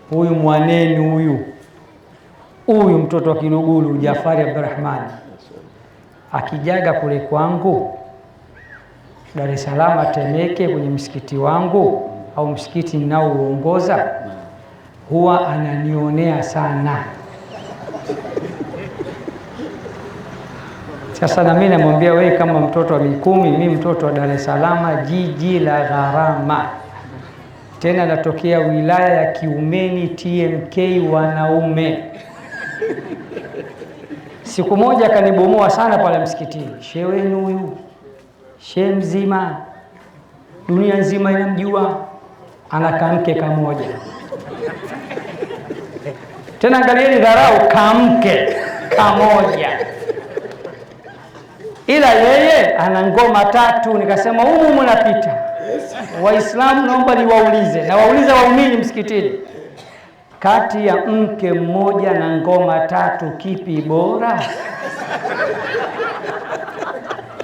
huyu mwanenu huyu mtoto wa Kiluguru Jafari Abdurrahman akijaga kule kwangu Dar es Salaam Temeke kwenye msikiti wangu au msikiti ninaouongoza, huwa ananionea sana. Sasa na mimi namwambia, wewe kama mtoto wa Mikumi, mimi mtoto wa Dar es Salaam, jiji la gharama, tena natokea wilaya ya Kiumeni, TMK wanaume. Siku moja akanibomoa sana pale msikitini. Shehe wenu huyu, shehe mzima, dunia nzima inamjua, ana kamke kamoja. Tena angalieni dharau, kamke kamoja, ila yeye ana ngoma 3. Nikasema humu mnapita Waislamu, naomba niwaulize na waulize waumini msikitini, kati ya mke mmoja na ngoma 3 kipi bora?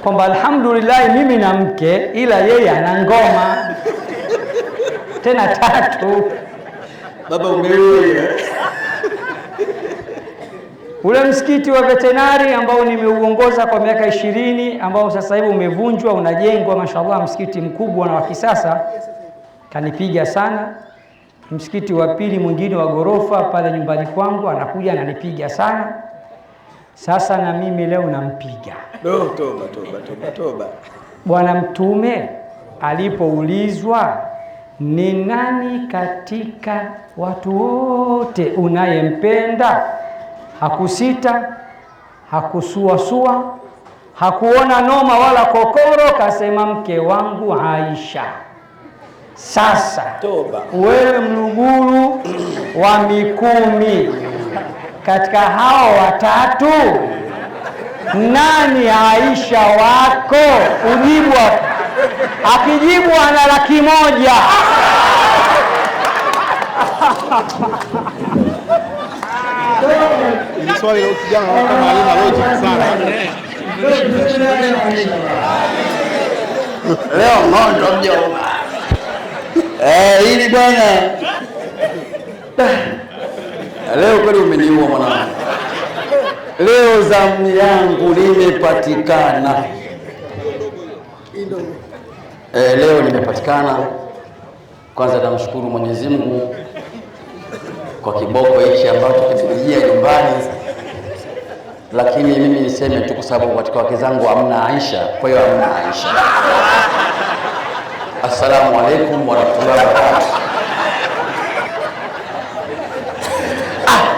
Kwamba alhamdulillah mimi na mke, ila yeye ana ngoma tena 3. Baba umeelewa? Ule msikiti wa Veterinary ambao nimeuongoza kwa miaka 20, ambao sasa hivi umevunjwa, unajengwa mashallah, msikiti mkubwa na wa kisasa, kanipiga sana. Msikiti wa pili mwingine wa gorofa pale nyumbani kwangu, anakuja ananipiga sana. Sasa na mimi leo nampiga. Toba. Bwana Mtume alipoulizwa ni nani katika watu wote unayempenda, hakusita, hakusuasua, hakuona noma wala kokoro, kasema mke wangu Aisha. Sasa wewe Mluguru wa Mikumi, katika hao 3 nani Aisha wako? Ujibu. Akijibu ana 100,000. Ni swali la kijana kama halina logic sana. Leo ngondo mjomba. Hili bwana. Leo kweli umeniua mwanangu. Leo zamu yangu limepatikana. Leo nimepatikana. Kwanza namshukuru Mwenyezi Mungu kwa kiboko hichi ambacho kimejia nyumbani. Lakini mimi niseme tu, kwa sababu katika wake zangu hamna Aisha, kwa hiyo hamna Aisha. Assalamu alaikum warahmatullahi wabarakatuh.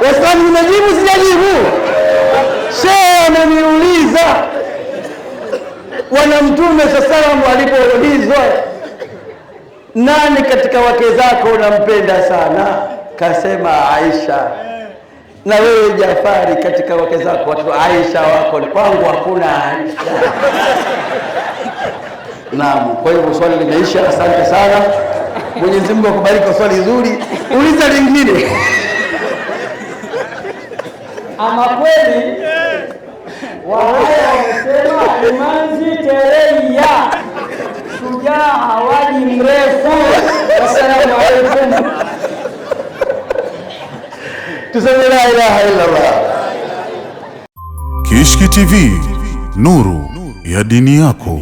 Waislamu, nimejibu sijajibu? Shehe ameniuliza Bwana Mtume sallallahu alipoulizwa nani katika wake zako unampenda sana, kasema Aisha. Na wewe Jafari, katika wake zako watu Aisha wako? Kwangu hakuna Aisha. Naam, kwa hivyo swali limeisha. Asante sana. Mwenyezi Mungu akubariki kwa swali zuri. Uliza lingine. Ama kweli wahaya wamesema imanzi tereia, shujaa hawaji mrefu. Wassalamu alaikum. Tuseme la ilaha illallah. Kishki TV, nuru ya dini yako.